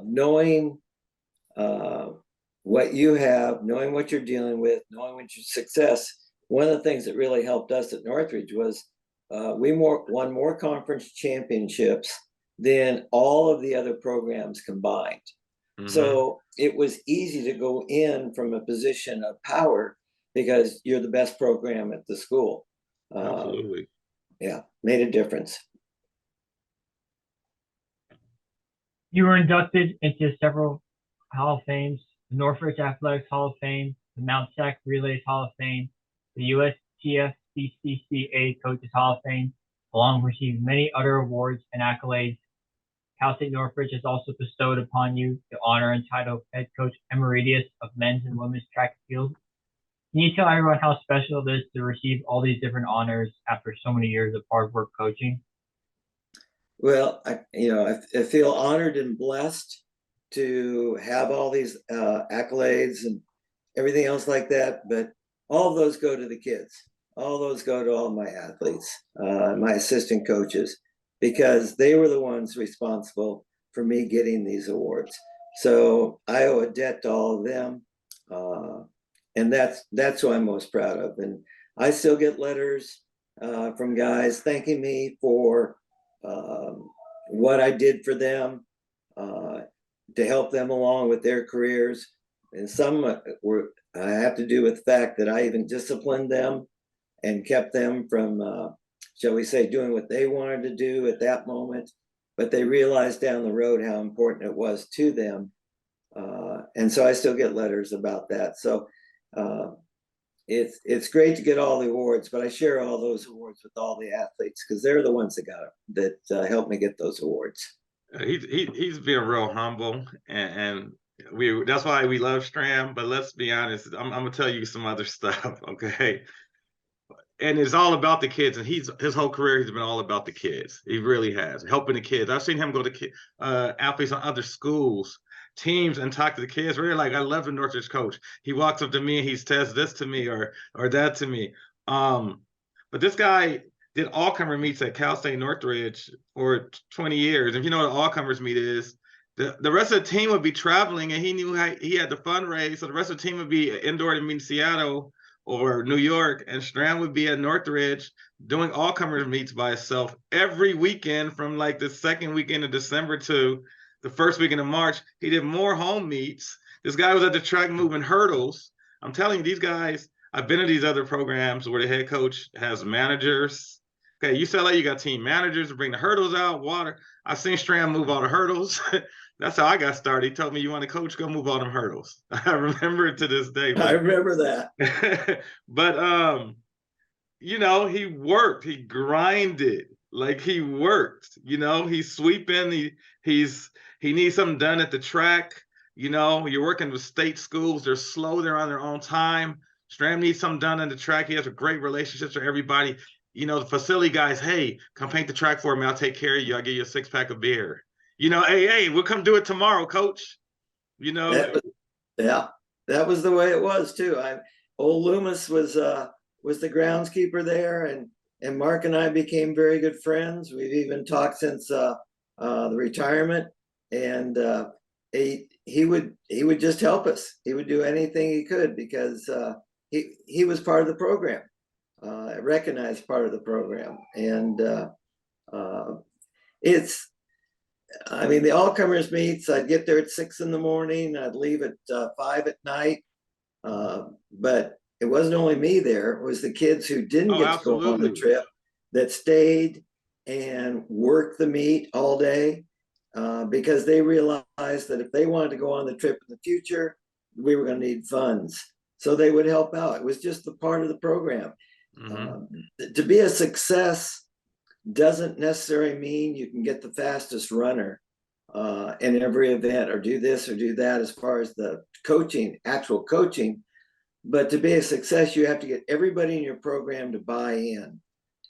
knowing what you have, knowing what you're dealing with, knowing what your success. One of the things that really helped us at Northridge was we won more conference championships than all of the other programs combined. So it was easy to go in from a position of power because you're the best program at the school. Absolutely. Yeah, made a difference. You were inducted into several Hall of Fames, the Northridge Athletics Hall of Fame, the Mount Sac Relays Hall of Fame, the USTF CCCA Coaches Hall of Fame, along with receiving many other awards and accolades. Cal State Northridge has also bestowed upon you the honor and title of Head Coach Emeritus of men's and women's track and field. Can you tell everyone how special it is to receive all these different honors after so many years of hard work coaching? Well, I feel honored and blessed to have all these accolades and everything else like that. But all of those go to the kids. All those go to all my athletes, my assistant coaches, because they were the ones responsible for me getting these awards. So I owe a debt to all of them. And that's who I'm most proud of. And I still get letters from guys thanking me for what I did for them to help them along with their careers. And some have to do with the fact that I even disciplined them and kept them from, shall we say, doing what they wanted to do at that moment. But they realized down the road how important it was to them. And so I still get letters about that. So it's great to get all the awards, but I share all those awards with all the athletes because they're the ones that helped me get those awards. He's been real humble, and that's why we love Stram. But let's be honest, I'm gonna tell you some other stuff, okay? and it's all about the kids. And his whole career, he's been all about the kids. He really has, helping the kids. I've seen him go to athletes on other schools, teams, and talk to the kids. Really, like, I love the Northridge coach. He walks up to me and he says this to me or that to me. But this guy did all-comer meets at Cal State Northridge for 20 years. If you know what an all-comers meet is, the rest of the team would be traveling, and he knew how he had to fundraise. So the rest of the team would be indoor to meet in Seattle or New York, and Stram would be at Northridge doing all-comers meets by himself every weekend from like the second weekend of December to the first weekend of March. He did more home meets. This guy was at the track moving hurdles. I'm telling you, these guys, I've been to these other programs where the head coach has managers. Okay, UCLA, you got team managers to bring the hurdles out, water. I've seen Stram move all the hurdles. That's how I got started. He told me, you want a coach, go move all them hurdles. I remember it to this day. I remember that. But you know, he worked, he grinded, like he worked, you know, he's sweeping, he needs something done at the track. You know, you're working with state schools, they're slow, they're on their own time. Stram needs something done on the track. He has a great relationships with everybody. You know, the facility guys, hey, come paint the track for me. I'll take care of you. I'll give you a 6-pack of beer. You know, hey, we'll come do it tomorrow, coach. You know, that was the way it was too. Old Loomis was the groundskeeper there, and Mark and I became very good friends. We've even talked since the retirement, and he would just help us. He would do anything he could because he was part of the program, recognized part of the program, and I mean, the all-comers meets, I'd get there at 6 in the morning, I'd leave at 5 at night. But it wasn't only me there, it was the kids who didn't get to go on the trip that stayed and worked the meet all day because they realized that if they wanted to go on the trip in the future, we were going to need funds. So they would help out. It was just a part of the program. To be a success doesn't necessarily mean you can get the fastest runner in every event or do this or do that as far as the coaching, actual coaching. But to be a success, you have to get everybody in your program to buy in.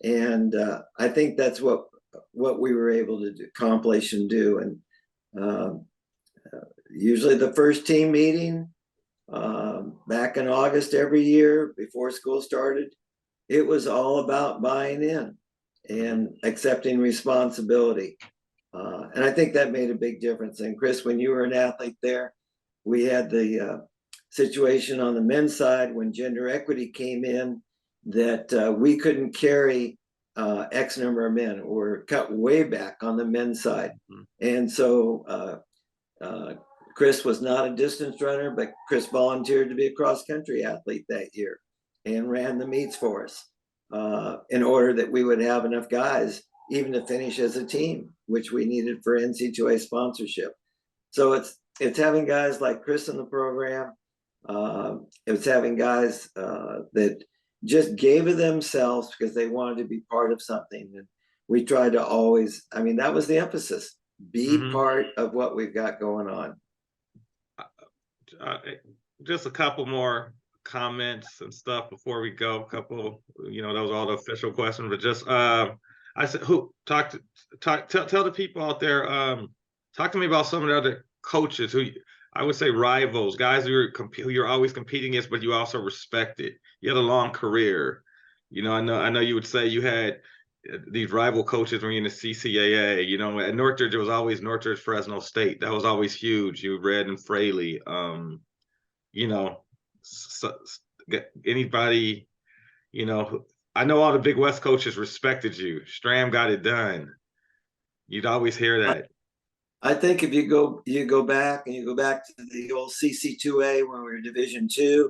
And I think that's what we were able to accomplish and do. And usually the first team meeting back in August every year before school started, it was all about buying in and accepting responsibility. And I think that made a big difference. And Chris, when you were an athlete there, we had the situation on the men's side when gender equity came in that we couldn't carry X number of men, or cut way back on the men's side. And so Chris was not a distance runner, but Chris volunteered to be a cross-country athlete that year and ran the meets for us in order that we would have enough guys even to finish as a team, which we needed for NC2A sponsorship. So it's having guys like Chris in the program. It was having guys that just gave of themselves because they wanted to be part of something. And we tried to always, I mean, that was the emphasis, be part of what we've got going on. Just a couple more comments and stuff before we go. A couple, you know, that was all the official questions, but just I said, tell the people out there, talk to me about some of the other coaches who I would say rivals, guys who you're always competing against, but you also respected. You had a long career. You know, I know you would say you had these rival coaches when you're in the CCAA. You know, at Northridge, it was always Northridge, Fresno State. That was always huge. You Red and Fraley. You know, anybody, you know, I know all the Big West coaches respected you. Stram got it done. You'd always hear that. I think if you go back to the old CC2A when we were Division II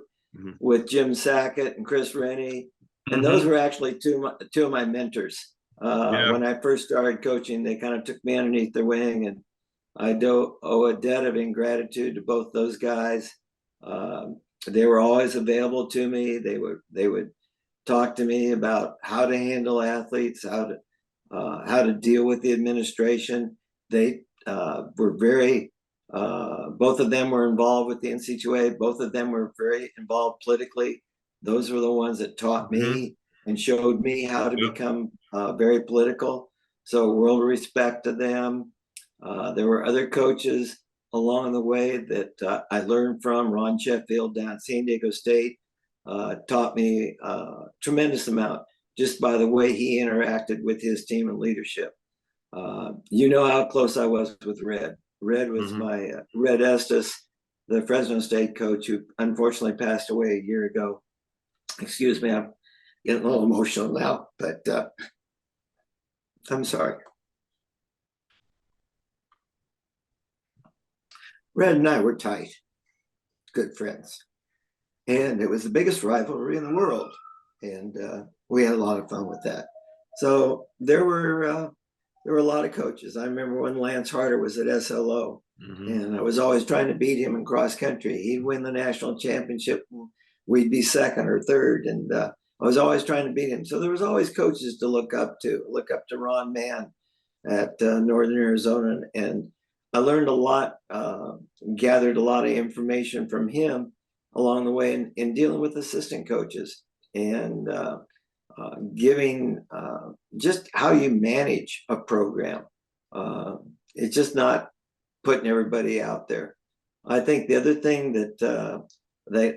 with Jim Sackett and Chris Rennie, and those were actually two of my mentors. When I first started coaching, they kind of took me underneath their wing, and I owe a debt of ingratitude to both those guys. They were always available to me. They would talk to me about how to handle athletes, how to deal with the administration. They were very, both of them were involved with the NC2A. Both of them were very involved politically. Those were the ones that taught me and showed me how to Yep. become very political. So world respect to them. There were other coaches along the way that I learned from. Ron Sheffield down at San Diego State taught me a tremendous amount just by the way he interacted with his team and leadership. You know how close I was with Red. Red was my Red Estes, the Fresno State coach who unfortunately passed away a year ago. Excuse me, I'm getting a little emotional now, but I'm sorry. Red and I were tight, good friends. And it was the biggest rivalry in the world. And we had a lot of fun with that. So there were a lot of coaches. I remember when Lance Harder was at SLO, and I was always trying to beat him in cross country. He'd win the national championship, and we'd be second or third. And I was always trying to beat him. So there was always coaches to look up to Ron Mann at Northern Arizona. And I learned a lot, gathered a lot of information from him along the way in dealing with assistant coaches and giving just how you manage a program. It's just not putting everybody out there. I think the other thing that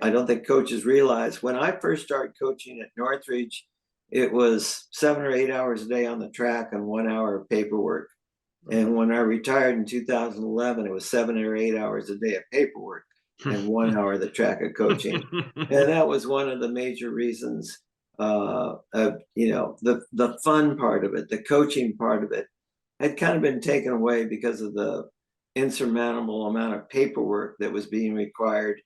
I don't think coaches realize, when I first started coaching at Northridge, it was 7 or 8 hours a day on the track and 1 hour of paperwork. And when I retired in 2011, it was 7 or 8 hours a day of paperwork and 1 hour of the track of coaching. And that was one of the major reasons of, the fun part of it, the coaching part of it had kind of been taken away because of the insurmountable amount of paperwork that was being required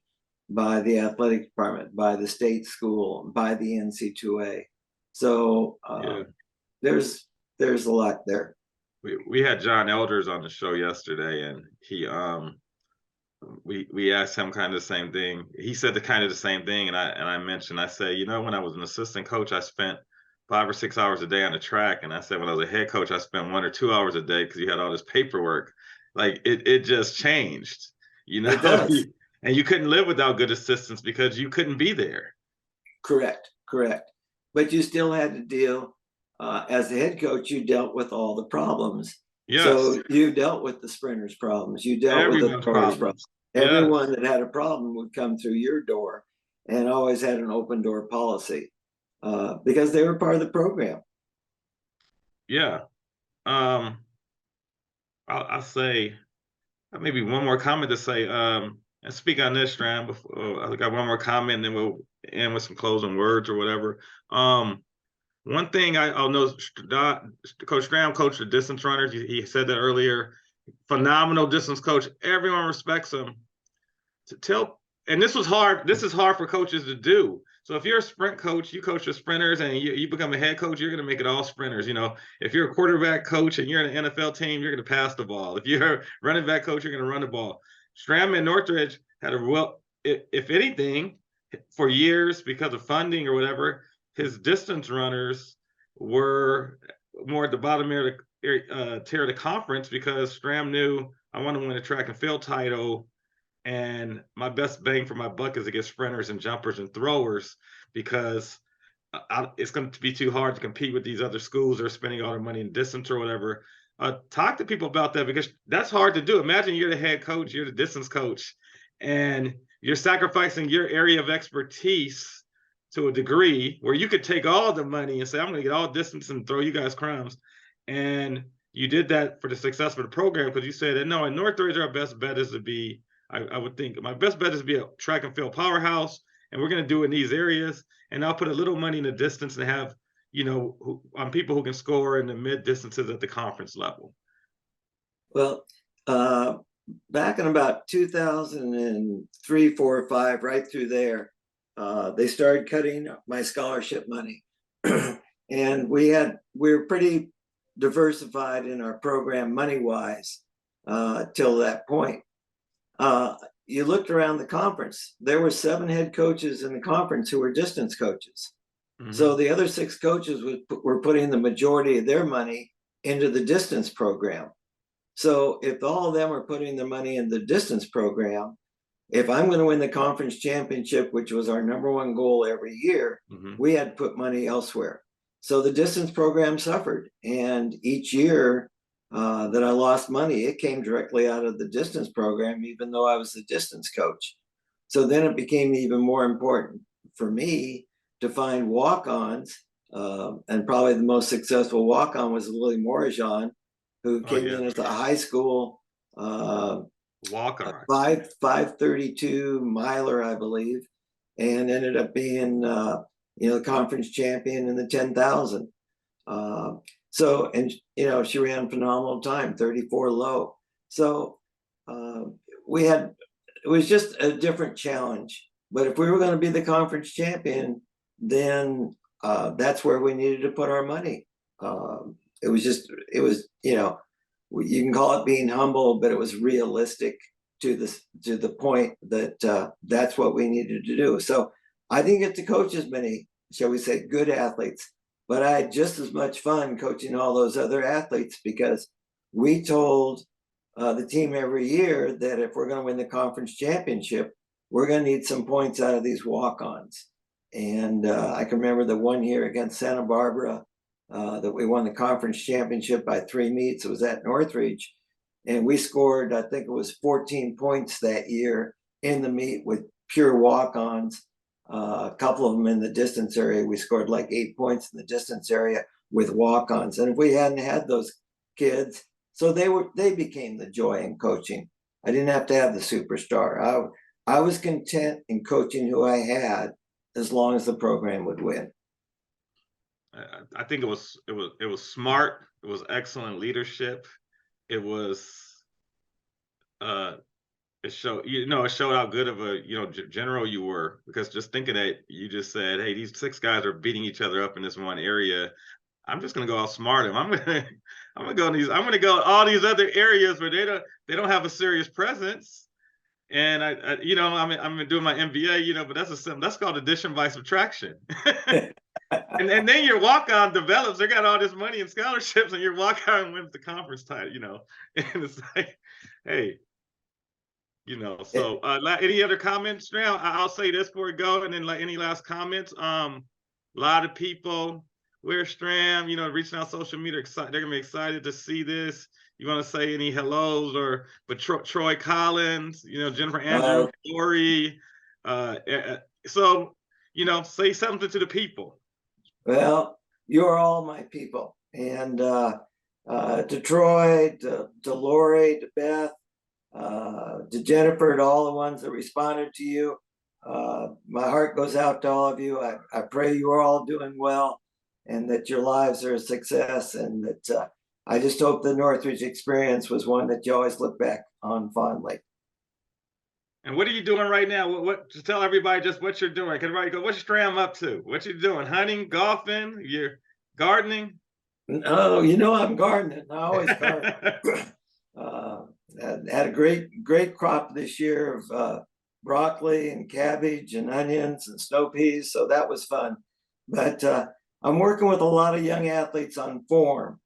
by the athletic department, by the state school, by the NC2A. So there's a lot there. We had John Elders on the show yesterday, and he we asked him kind of the same thing. He said the same thing, and I mentioned, I said, when I was an assistant coach, I spent 5 or 6 hours a day on the track, and I said when I was a head coach, I spent 1 or 2 hours a day because you had all this paperwork. Like it just changed, It does. And you couldn't live without good assistants because you couldn't be there. Correct. But you still had to deal. As the head coach, you dealt with all the problems. Yes. So you dealt with the sprinters' problems. You dealt with the throwers' problems. Everyone that had a problem would come through your door, and always had an open door policy because they were part of the program. Yeah. I'll say maybe one more comment to say, and speak on this, Stram. Before I got one more comment, and then we'll end with some closing words or whatever. One thing I'll know, Coach Stram coached the distance runners. He said that earlier. Phenomenal distance coach. Everyone respects him. And this was hard. This is hard for coaches to do. So if you're a sprint coach, you coach the sprinters, and you become a head coach, you're going to make it all sprinters. If you're a quarterback coach and you're in an NFL team, you're going to pass the ball. If you're a running back coach, you're going to run the ball. Stram and Northridge had if anything, for years, because of funding or whatever, his distance runners were more at the bottom tier of the conference, because Stram knew, I want to win a track and field title, and my best bang for my buck is to get sprinters and jumpers and throwers, because it's going to be too hard to compete with these other schools that are spending all their money in distance or whatever. Talk to people about that, because that's hard to do. Imagine you're the head coach, you're the distance coach, and you're sacrificing your area of expertise to a degree where you could take all the money and say, I'm going to get all distance and throw you guys crumbs. And you did that for the success of the program, because you said that, no, in Northridge, our best bet is to be, I would think, my best bet is to be a track and field powerhouse, and we're going to do it in these areas. And I'll put a little money in the distance and have, on people who can score in the mid distances at the conference level. Well, back in about 2003, 4, 5, right through there, they started cutting my scholarship money. And we were pretty diversified in our program money-wise till that point. You looked around the conference, there were 7 head coaches in the conference who were distance coaches. So the other 6 coaches were putting the majority of their money into the distance program. So if all of them are putting their money in the distance program, if I'm going to win the conference championship, which was our number one goal every year, we had to put money elsewhere. So the distance program suffered. And each year that I lost money, it came directly out of the distance program, even though I was the distance coach. So then it became even more important for me to find walk-ons. And probably the most successful walk-on was Lily Morajan, who came in as a high school walk-on, 532 miler, I believe, and ended up being the conference champion in the 10,000. So, and she ran phenomenal time, 34 low. So it was just a different challenge. But if we were going to be the conference champion, then that's where we needed to put our money. It was, you can call it being humble, but it was realistic to the point that that's what we needed to do. So I didn't get to coach as many, shall we say, good athletes, but I had just as much fun coaching all those other athletes, because we told the team every year that if we're going to win the conference championship, we're going to need some points out of these walk-ons. And I can remember the one year against Santa Barbara that we won the conference championship by 3 meets. It was at Northridge. And we scored, I think it was 14 points that year in the meet with pure walk-ons. A couple of them in the distance area. We scored like 8 points in the distance area with walk-ons. And if we hadn't had those kids, so they became the joy in coaching. I didn't have to have the superstar. I was content in coaching who I had, as long as the program would win. I think it was smart. It was excellent leadership. It was it showed how good of a general you were, because just thinking that you just said, hey, these 6 guys are beating each other up in this one area. I'm just gonna go outsmart them. I'm gonna go all these other areas where they don't have a serious presence. And I'm doing my MBA, but that's called addition by subtraction. and then your walk-on develops. They got all this money and scholarships, and your walk-on wins the conference title. And it's like, hey, So any other comments now? I'll say this before we go, and then like any last comments. A lot of people, where's Stram? Reaching out social media, they're gonna be excited to see this. You want to say any hellos, but Troy Collins, Jennifer Andrews, Lori. So, say something to the people. Well, you're all my people. And to Troy, to Lori, to Beth, to Jennifer, to all the ones that responded to you. My heart goes out to all of you. I pray you are all doing well, and that your lives are a success, and that I just hope the Northridge experience was one that you always look back on fondly. And what are you doing right now? What to tell everybody just what you're doing? Can everybody go, what's Stram up to? What you doing? Hunting, golfing, you're gardening? No, I'm gardening. I always garden. Had a great crop this year of broccoli and cabbage and onions and snow peas. So that was fun. But I'm working with a lot of young athletes on form.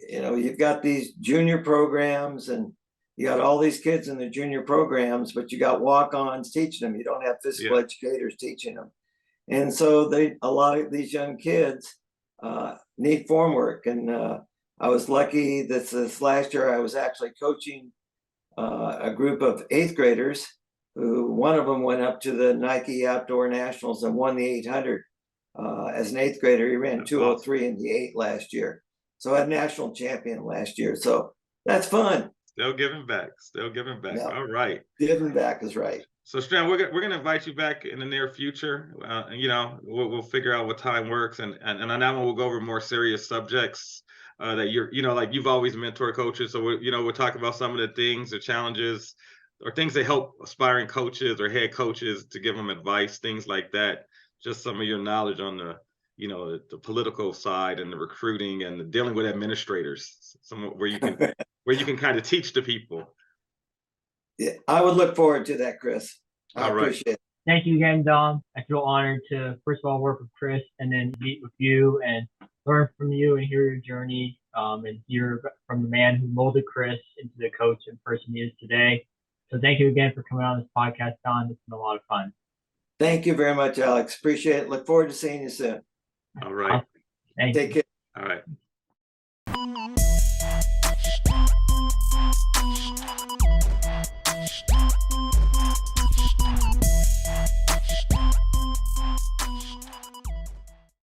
You've got these junior programs, and you got all these kids in the junior programs, but you got walk-ons teaching them. You don't have physical educators teaching them. And so a lot of these young kids need form work. And I was lucky that this last year I was actually coaching a group of 8th graders, who one of them went up to the Nike Outdoor Nationals and won the 800 as an 8th grader. He ran 203 in the 8 last year. So I had national champion last year. So that's fun. Still giving back. Yeah. All right. Giving back is right. So Stram, we're gonna invite you back in the near future. We'll figure out what time works, and on that one we'll go over more serious subjects that you're, like you've always mentored coaches. So we'll talk about some of the things, the challenges, or things that help aspiring coaches or head coaches to give them advice, things like that. Just some of your knowledge on the political side and the recruiting and the dealing with administrators, where you can kind of teach the people. Yeah, I would look forward to that, Chris. I appreciate it. Thank you again, Dom. I feel honored to, first of all, work with Chris, and then meet with you and learn from you and hear your journey, and hear from the man who molded Chris into the coach and person he is today. So thank you again for coming on this podcast, Don. It's been a lot of fun. Thank you very much, Alex. Appreciate it. Look forward to seeing you soon. All right. Thank you. Take care. All right.